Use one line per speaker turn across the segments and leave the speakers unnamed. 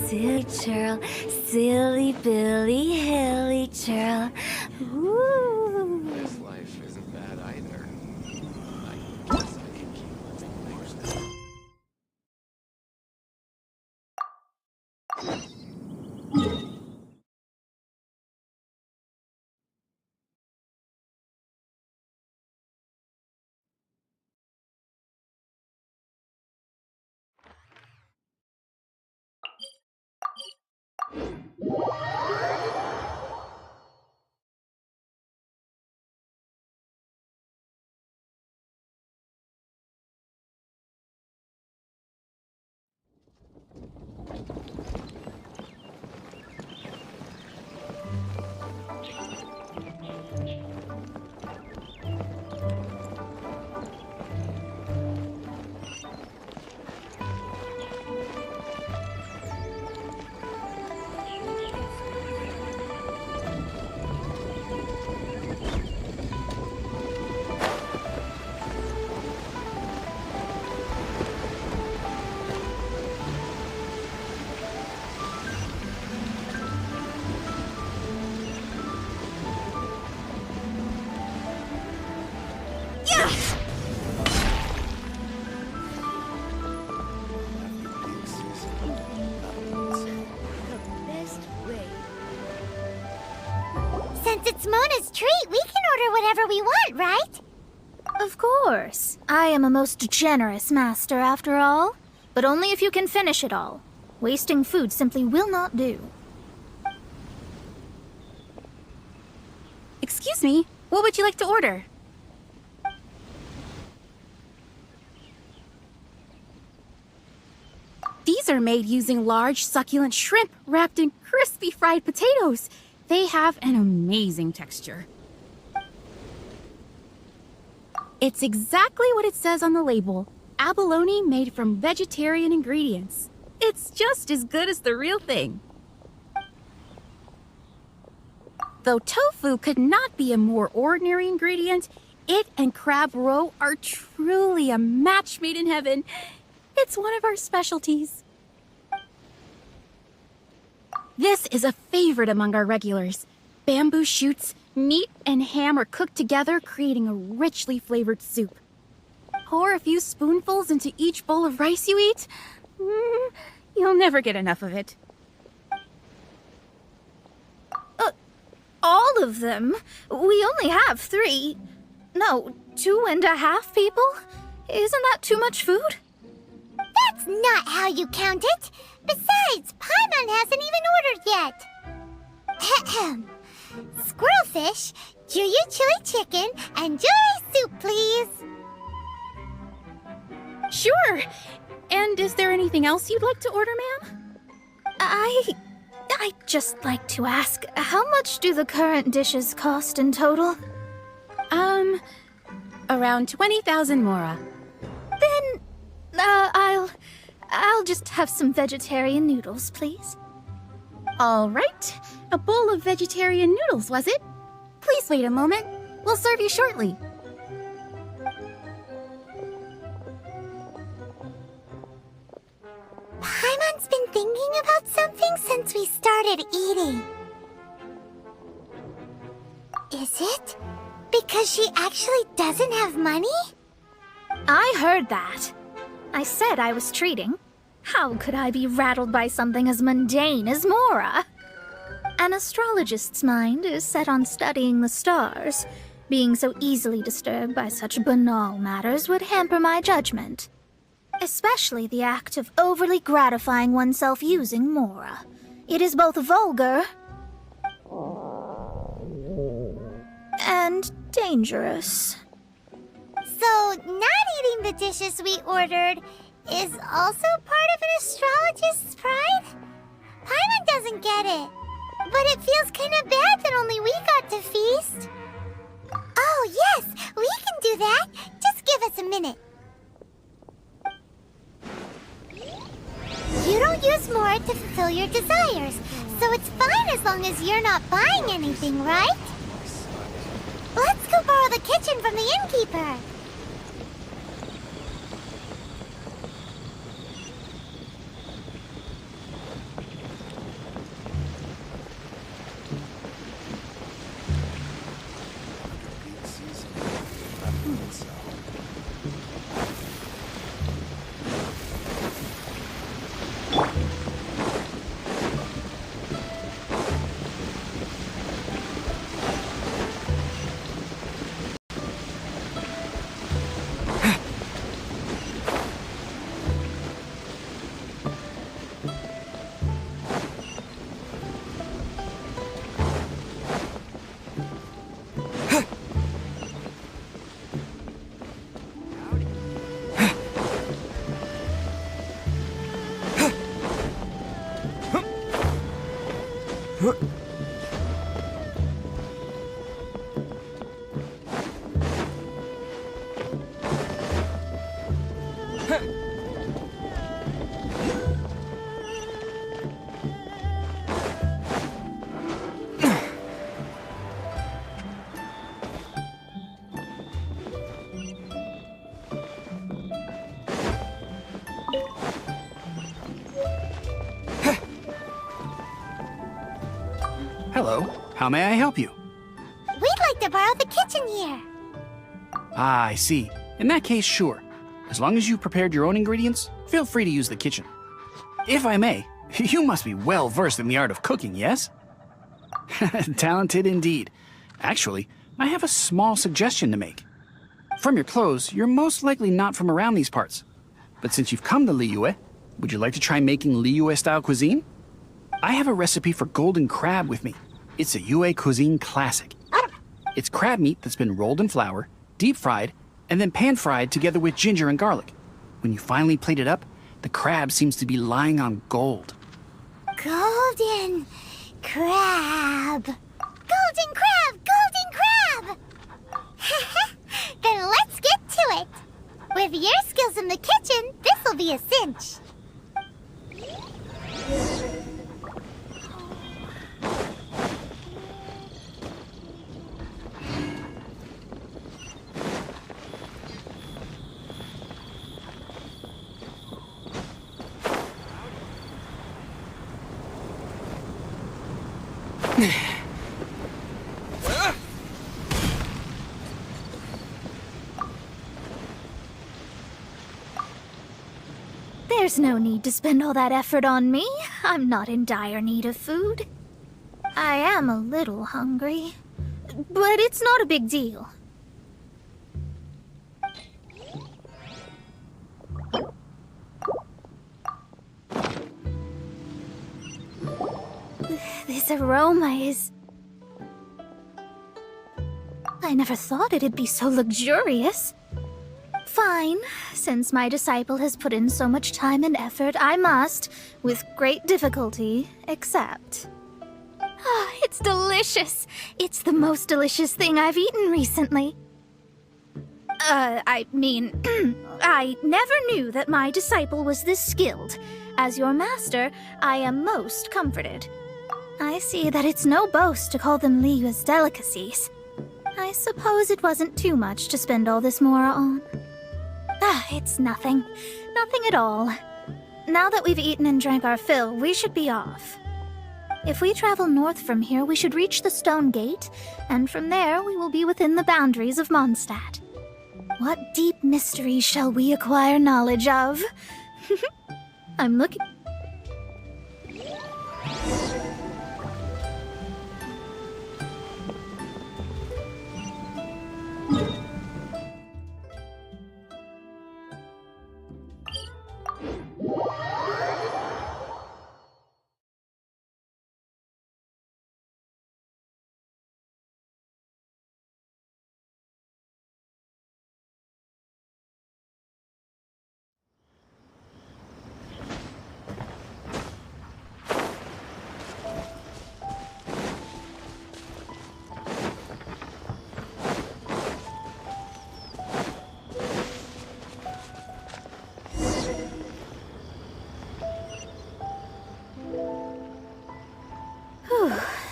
silly churl, silly Billy Hilly churl. Woo!
This life isn't bad either. I guess I can keep living things now.
Since it's Mona's treat, we can order whatever we want, right?
Of course. I am a most generous master, after all. But only if you can finish it all. Wasting food simply will not do.
Excuse me, what would you like to order? These are made using large, succulent shrimp wrapped in crispy fried potatoes. They have an amazing texture. It's exactly what it says on the label. Abalone made from vegetarian ingredients. It's just as good as the real thing. Though tofu could not be a more ordinary ingredient, it and crab roe are truly a match made in heaven. It's one of our specialties. This is a favorite among our regulars. Bamboo shoots, meat, and ham are cooked together, creating a richly flavored soup. Pour a few spoonfuls into each bowl of rice you eat. You'll never get enough of it.
All of them? We only have 3. No, 2.5 people? Isn't that too much food?
That's not how you count it. Besides, Paimon hasn't even ordered yet. Squirrelfish, Juyu chili chicken, and Jury soup, please.
Sure. And is there anything else you'd like to order, ma'am?
I'd just like to ask, how much do the current dishes cost in total?
Around 20,000 mora.
Then, I'll just have some vegetarian noodles, please.
All right. A bowl of vegetarian noodles, was it? Please wait a moment. We'll serve you shortly.
Paimon's been thinking about something since we started eating. Is it because she actually doesn't have money?
I heard that. I said I was treating. How could I be rattled by something as mundane as Mora? An astrologist's mind is set on studying the stars. Being so easily disturbed by such banal matters would hamper my judgment. Especially the act of overly gratifying oneself using Mora. It is both vulgar and dangerous.
So, not eating the dishes we ordered is also part of an astrologist's pride? Paimon doesn't get it. But it feels kind of bad that only we got to feast. Oh, yes, we can do that. Just give us a minute. You don't use more to fulfill your desires, so it's fine as long as you're not buying anything, right? Let's go borrow the kitchen from the innkeeper.
Hello, how may I help you?
We'd like to borrow the kitchen here.
Ah, I see. In that case, sure. As long as you prepared your own ingredients, feel free to use the kitchen. If I may, you must be well versed in the art of cooking, yes? Talented indeed. Actually, I have a small suggestion to make. From your clothes, you're most likely not from around these parts. But since you've come to Liyue, would you like to try making Liyue-style cuisine? I have a recipe for golden crab with me. It's a Yue cuisine classic. It's crab meat that's been rolled in flour, deep fried, and then pan-fried together with ginger and garlic. When you finally plate it up, the crab seems to be lying on gold.
Golden crab. Golden crab! Golden crab! Then let's get to it. With your skills in the kitchen, this'll be a cinch.
There's no need to spend all that effort on me. I'm not in dire need of food. I am a little hungry, but it's not a big deal. This aroma is... I never thought it'd be so luxurious. Fine. Since my disciple has put in so much time and effort, I must, with great difficulty, accept. Ah, it's delicious. It's the most delicious thing I've eaten recently. I mean, I never knew that my disciple was this skilled. As your master, I am most comforted. I see that it's no boast to call them Liyue's delicacies. I suppose it wasn't too much to spend all this mora on. Ah, it's nothing. Nothing at all. Now that we've eaten and drank our fill, we should be off. If we travel north from here, we should reach the Stone Gate, and from there we will be within the boundaries of Mondstadt. What deep mysteries shall we acquire knowledge of? I'm looking...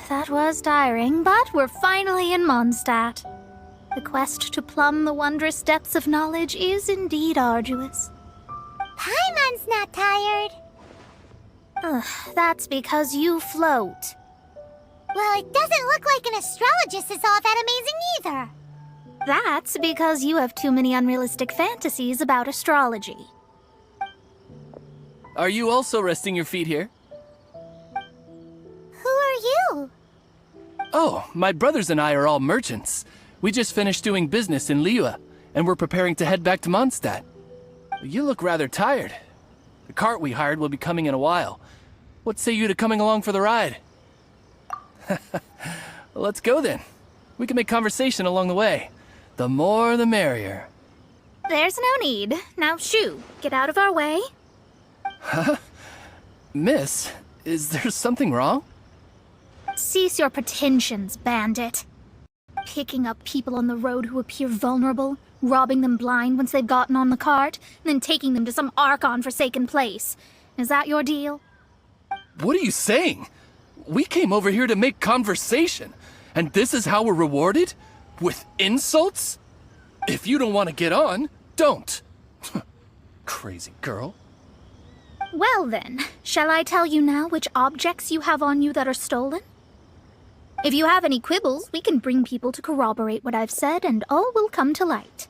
That was tiring, but we're finally in Mondstadt. The quest to plumb the wondrous depths of knowledge is indeed arduous.
Paimon's not tired.
Ugh, that's because you float.
Well, it doesn't look like an astrologist is all that amazing either.
That's because you have too many unrealistic fantasies about astrology.
Are you also resting your feet here?
Who are you?
Oh, my brothers and I are all merchants. We just finished doing business in Liyue, and we're preparing to head back to Mondstadt. You look rather tired. The cart we hired will be coming in a while. What say you to coming along for the ride? Let's go then. We can make conversation along the way. The more the merrier.
There's no need. Now shoo, get out of our way.
Huh? Miss, is there something wrong?
Cease your pretensions, bandit. Picking up people on the road who appear vulnerable, robbing them blind once they've gotten on the cart, and then taking them to some Archon-forsaken place. Is that your deal?
What are you saying? We came over here to make conversation, and this is how we're rewarded? With insults? If you don't want to get on, don't. Crazy girl.
Well then, shall I tell you now which objects you have on you that are stolen? If you have any quibbles, we can bring people to corroborate what I've said, and all will come to light.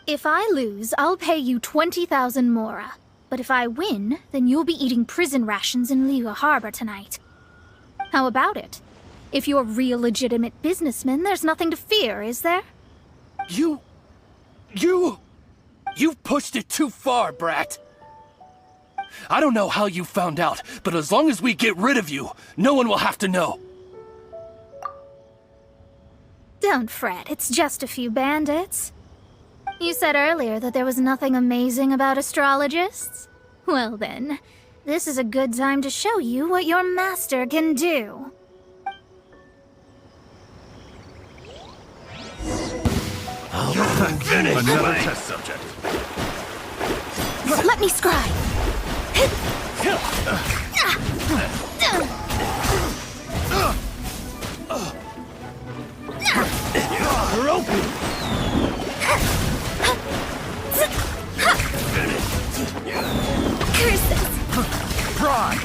If I lose, I'll pay you 20,000 mora. But if I win, then you'll be eating prison rations in Liyue Harbor tonight. How about it? If you're real legitimate businessmen, there's nothing to fear, is there?
You've pushed it too far, brat. I don't know how you found out, but as long as we get rid of you, no one will have to know.
Don't fret, it's just a few bandits. You said earlier that there was nothing amazing about astrologists? Well then, this is a good time to show you what your master can do.
Another test subject.
Let me scribe.
You're open.
Curses!
Pride.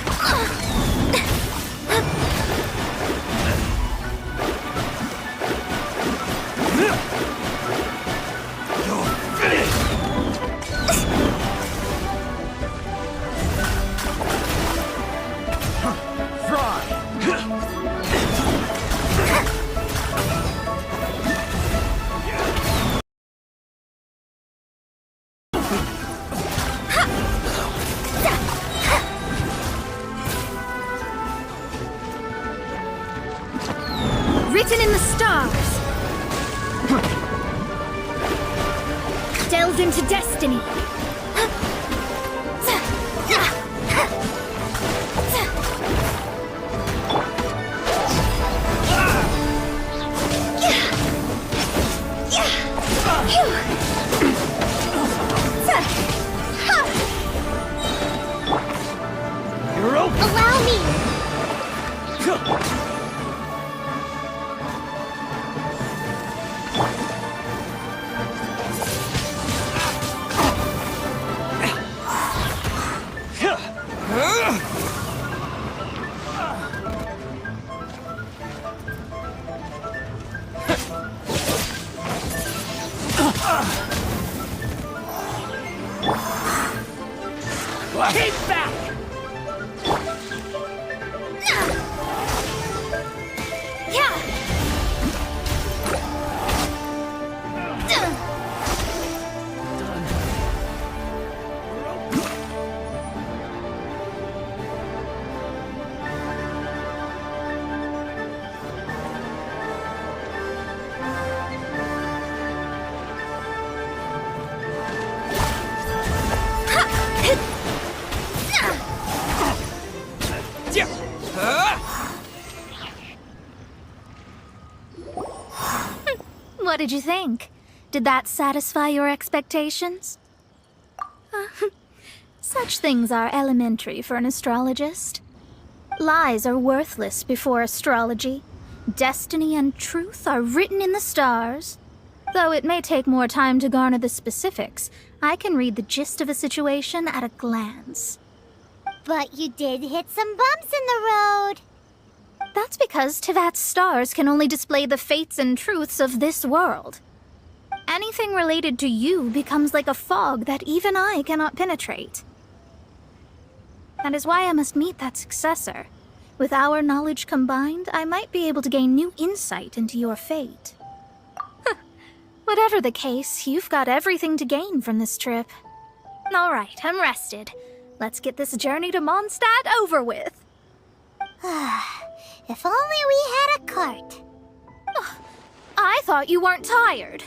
Written in the stars. Delve into destiny.
You're open.
Allow me!
Keep back.
What did you think? Did that satisfy your expectations? Such things are elementary for an astrologist. Lies are worthless before astrology. Destiny and truth are written in the stars. Though it may take more time to garner the specifics, I can read the gist of a situation at a glance.
But you did hit some bumps in the road.
That's because Teyvat's stars can only display the fates and truths of this world. Anything related to you becomes like a fog that even I cannot penetrate. That is why I must meet that successor. With our knowledge combined, I might be able to gain new insight into your fate. Whatever the case, you've got everything to gain from this trip. All right, I'm rested. Let's get this journey to Mondstadt over with.
If only we had a cart.
I thought you weren't tired.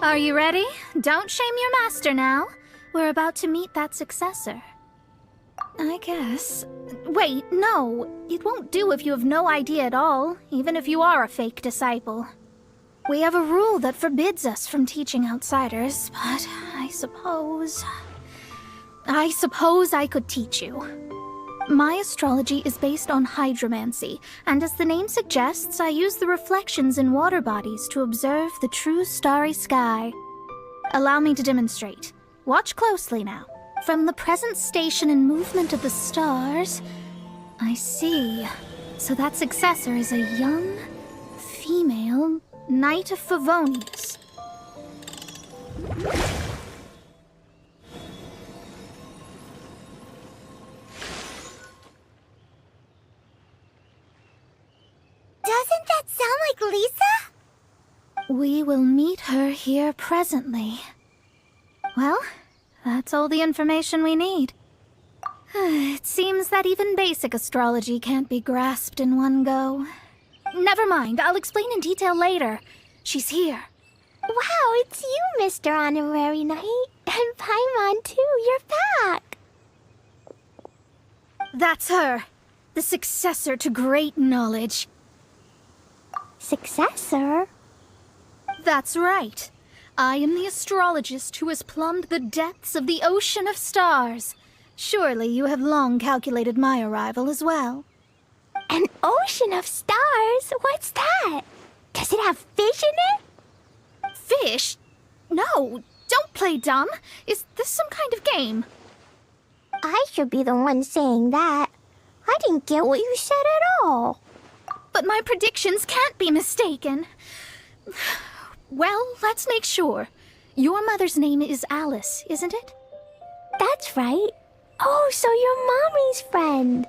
Are you ready? Don't shame your master now. We're about to meet that successor. I guess. Wait, no. It won't do if you have no idea at all, even if you are a fake disciple. We have a rule that forbids us from teaching outsiders, but I suppose I could teach you. My astrology is based on hydromancy, and as the name suggests, I use the reflections in water bodies to observe the true starry sky. Allow me to demonstrate. Watch closely now. From the present station and movement of the stars, I see. So that successor is a young, female Knight of Favonius.
Doesn't that sound like Lisa?
We will meet her here presently. Well, that's all the information we need. It seems that even basic astrology can't be grasped in one go. Never mind, I'll explain in detail later. She's here.
Wow, it's you, Mr. Honorary Knight. And Paimon, too. You're back.
That's her. The successor to great knowledge.
Successor?
That's right. I am the astrologist who has plumbed the depths of the ocean of stars. Surely you have long calculated my arrival as well.
An ocean of stars? What's that? Does it have fish in it?
Fish? No, don't play dumb. Is this some kind of game?
I should be the one saying that. I didn't get what you said at all.
But my predictions can't be mistaken. Well, let's make sure. Your mother's name is Alice, isn't it?
That's right. Oh, so you're Mommy's friend.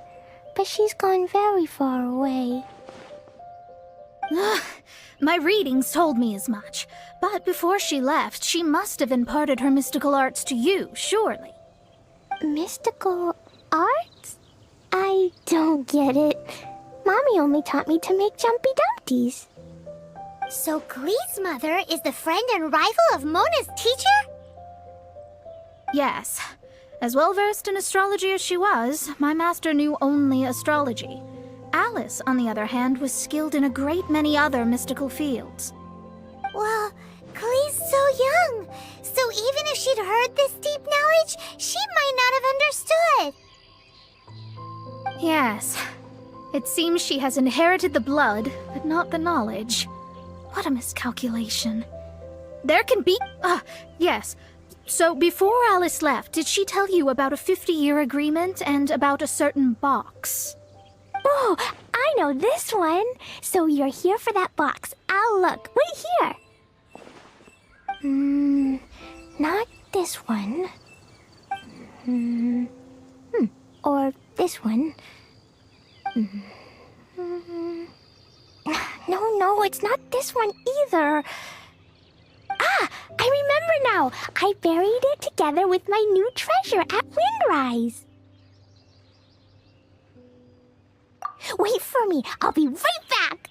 But she's gone very far away.
My readings told me as much. But before she left, she must have imparted her mystical arts to you, surely.
Mystical arts? I don't get it. Mommy only taught me to make Jumpy Dumpties. So Glee's mother is the friend and rival of Mona's teacher?
Yes. As well-versed in astrology as she was, my master knew only astrology. Alice, on the other hand, was skilled in a great many other mystical fields.
Well, Glee's so young, so even if she'd heard this deep knowledge, she might not have understood.
Yes. It seems she has inherited the blood, but not the knowledge. What a miscalculation. There can be... yes. So before Alice left, did she tell you about a 50-year agreement and about a certain box?
Oh, I know this one. So you're here for that box. I'll look. Wait here. Not this one. Or this one. No, it's not this one either. Ah, I remember now. I buried it together with my new treasure at Windrise. Wait for me. I'll be right back.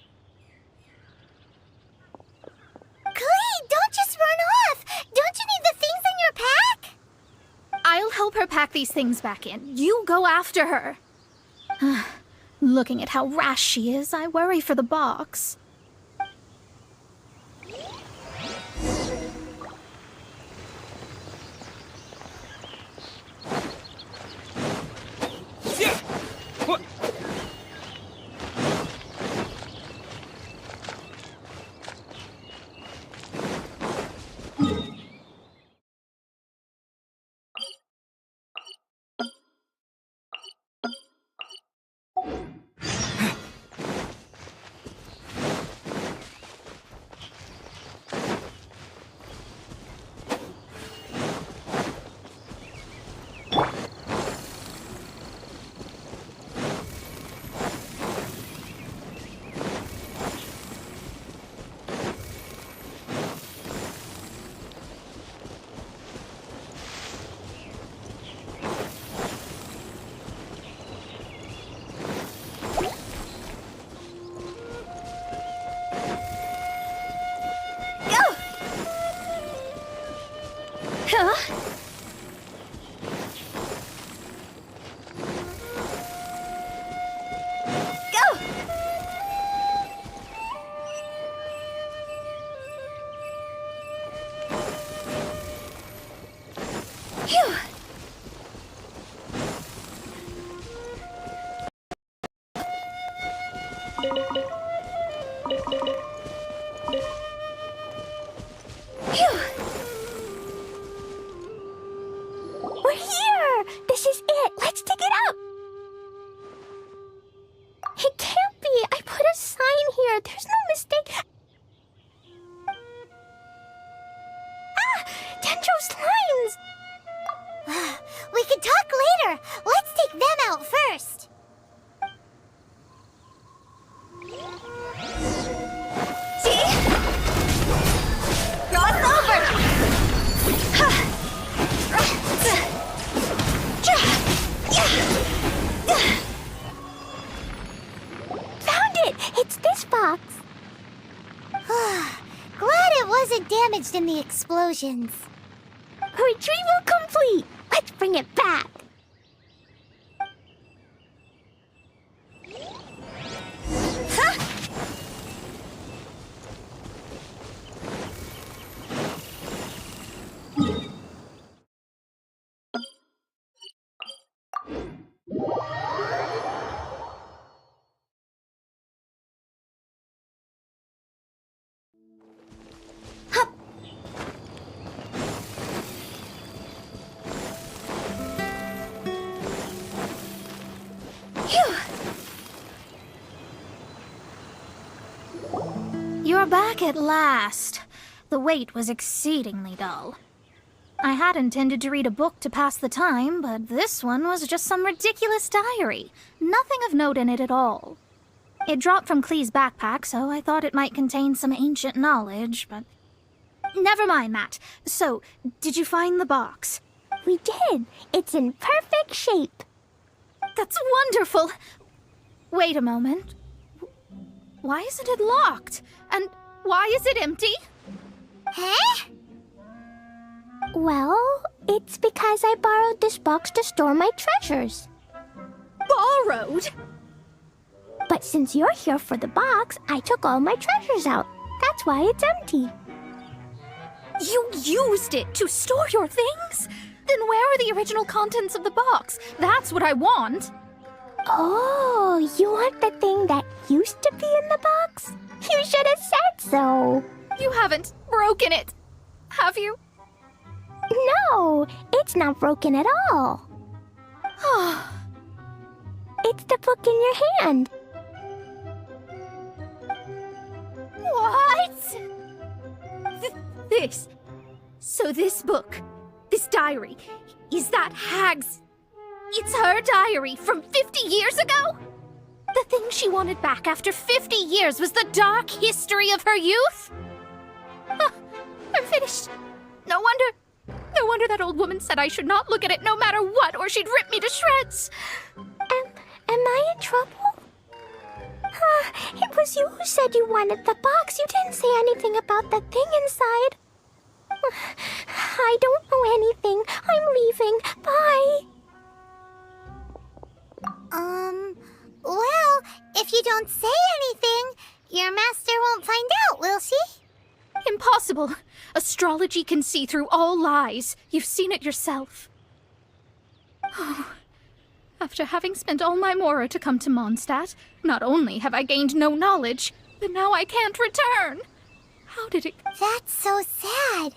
Glee, don't just run off. Don't you need the things in your pack?
I'll help her pack these things back in. You go after her. Looking at how rash she is, I worry for the box.
Go! Phew! Phew! We're here! This is it! Let's dig it up! It can't be! I put a sign here! There's no mistake! Ah! Dendro's lines!
We can talk later. Let's take them out first.
See? Cross over!
Found it! It's this box. Glad it wasn't damaged in the explosions.
Retrieval complete! Let's bring it back! Huh? Hup! Phew!
You're back at last. The wait was exceedingly dull. I had intended to read a book to pass the time, but this one was just some ridiculous diary. Nothing of note in it at all. It dropped from Clee's backpack, so I thought it might contain some ancient knowledge, but... Never mind that. So, did you find the box?
We did! It's in perfect shape!
That's wonderful! Wait a moment. Why isn't it locked? And why is it empty?
Huh?
Well, it's because I borrowed this box to store my treasures.
Borrowed?
But since you're here for the box, I took all my treasures out. That's why it's empty.
You used it to store your things? Then where are the original contents of the box? That's what I want.
Oh, you want the thing that used to be in the box? You should have said so.
You haven't broken it, have you?
No, it's not broken at all. It's the book in your hand.
What? This. So this book, this diary, is that Hag's... It's her diary from 50 years ago? The thing she wanted back after 50 years was the dark history of her youth? Huh, I'm finished. No wonder that old woman said I should not look at it no matter what, or she'd rip me to shreds.
Am I in trouble? It was you who said you wanted the box. You didn't say anything about the thing inside. I don't know anything. I'm leaving. Bye.
Well, if you don't say anything, your master won't find out, will she?
Impossible. Astrology can see through all lies. You've seen it yourself. Oh. After having spent all my mora to come to Mondstadt, not only have I gained no knowledge, but now I can't return. How did it...
That's so sad.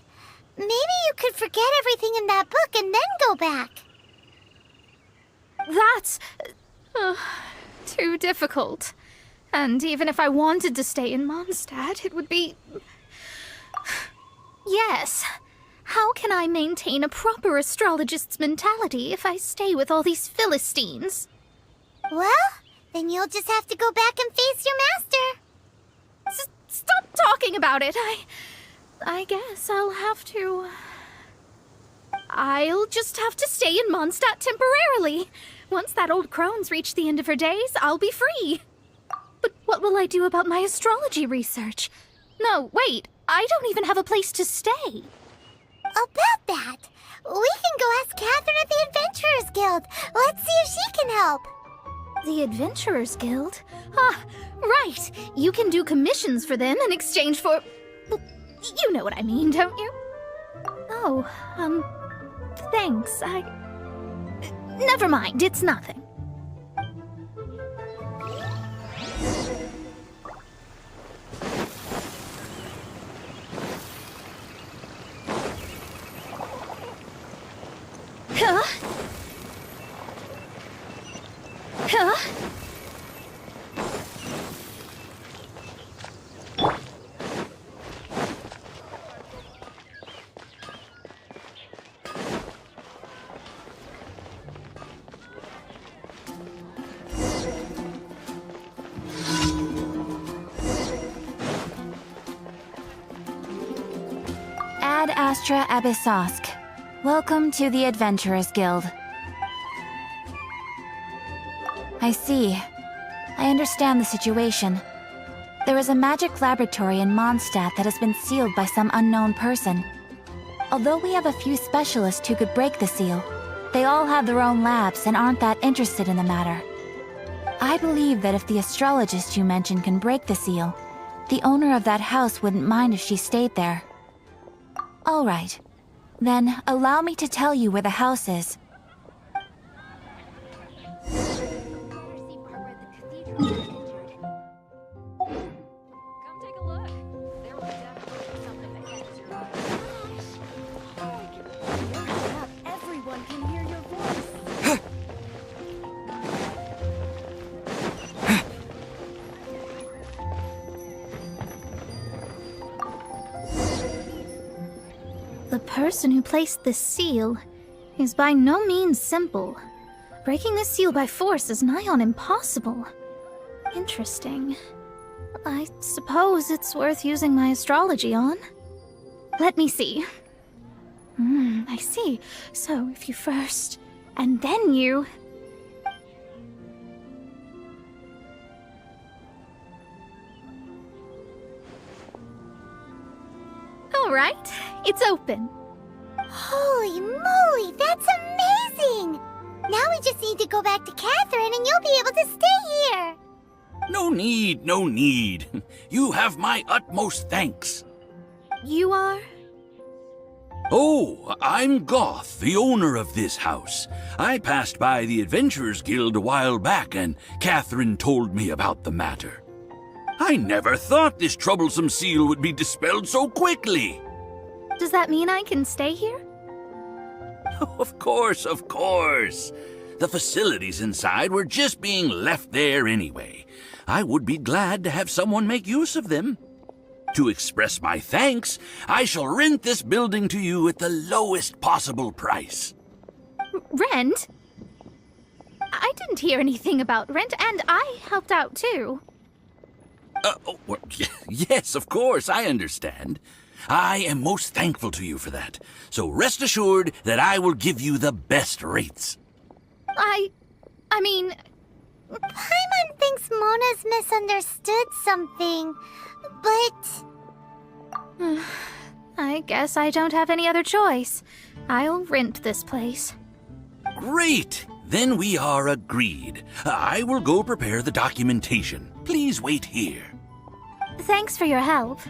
Maybe you could forget everything in that book and then go back.
That's... too difficult. And even if I wanted to stay in Mondstadt, it would be... Yes. How can I maintain a proper astrologist's mentality if I stay with all these Philistines?
Well, then you'll just have to go back and face your master.
Stop talking about it. I guess I'll have to... I'll just have to stay in Mondstadt temporarily. Once that old crone's reached the end of her days, I'll be free. But what will I do about my astrology research? No, wait. I don't even have a place to stay.
About that, we can go ask Catherine at the Adventurers Guild. Let's see if she can help.
The Adventurers Guild? Ah, right. You can do commissions for them in exchange for... Well, you know what I mean, don't you? Oh, thanks. Never mind, it's nothing. Huh? Huh?
Ad Astra Abyssosk. Welcome to the Adventurers Guild. I see. I understand the situation. There is a magic laboratory in Mondstadt that has been sealed by some unknown person. Although we have a few specialists who could break the seal, they all have their own labs and aren't that interested in the matter. I believe that if the astrologist you mentioned can break the seal, the owner of that house wouldn't mind if she stayed there. All right. Then, allow me to tell you where the house is.
Everyone can hear your voice.
The person who placed this seal is by no means simple. Breaking this seal by force is nigh on impossible. Interesting. I suppose it's worth using my astrology on. Let me see. I see. So if you first, and then you... All right, it's open.
Holy moly, that's amazing! Now we just need to go back to Catherine and you'll be able to stay here.
No need, no need. You have my utmost thanks.
You are?
Oh, I'm Goth, the owner of this house. I passed by the Adventurers Guild a while back and Catherine told me about the matter. I never thought this troublesome seal would be dispelled so quickly.
Does that mean I can stay here?
Of course, of course. The facilities inside were just being left there anyway. I would be glad to have someone make use of them. To express my thanks, I shall rent this building to you at the lowest possible price.
Rent? I didn't hear anything about rent, and I helped out too.
Well, yes, of course, I understand. I am most thankful to you for that. So rest assured that I will give you the best rates.
I mean...
Paimon thinks Mona's misunderstood something, but...
I guess I don't have any other choice. I'll rent this place.
Great! Then we are agreed. I will go prepare the documentation. Please wait here.
Thanks for your help.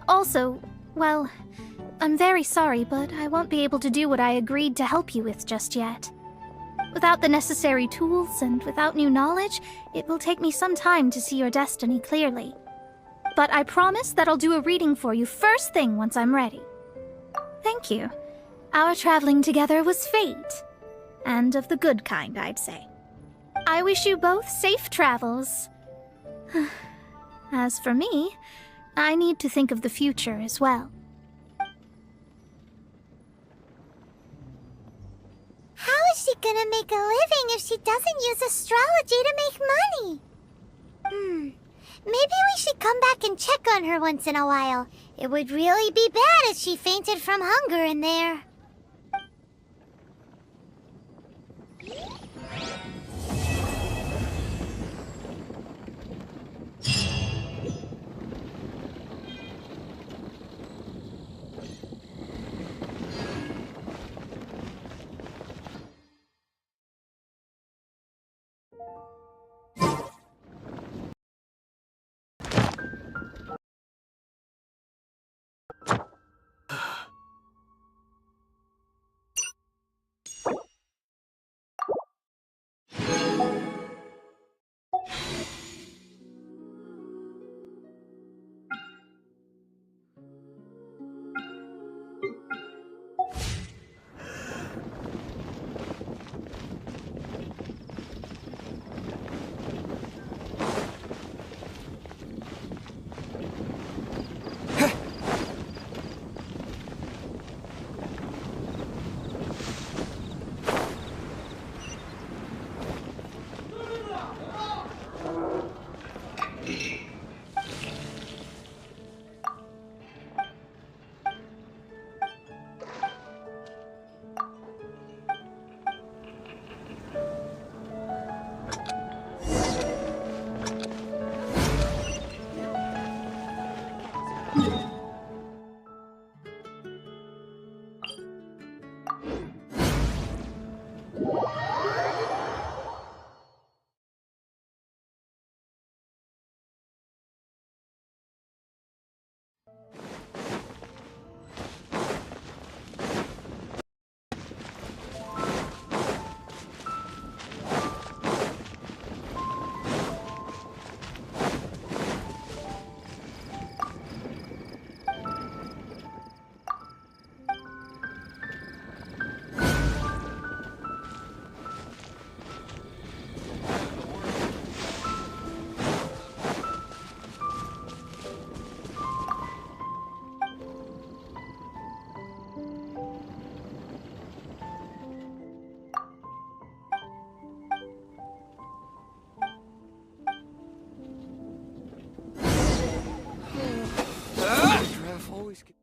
Also, well, I'm very sorry, but I won't be able to do what I agreed to help you with just yet. Without the necessary tools and without new knowledge, it will take me some time to see your destiny clearly. But I promise that I'll do a reading for you first thing once I'm ready. Thank you. Our traveling together was fate. And of the good kind, I'd say. I wish you both safe travels. As for me, I need to think of the future as well.
How is she gonna make a living if she doesn't use astrology to make money? Maybe we should come back and check on her once in a while. It would really be bad if she fainted from hunger in there.
always.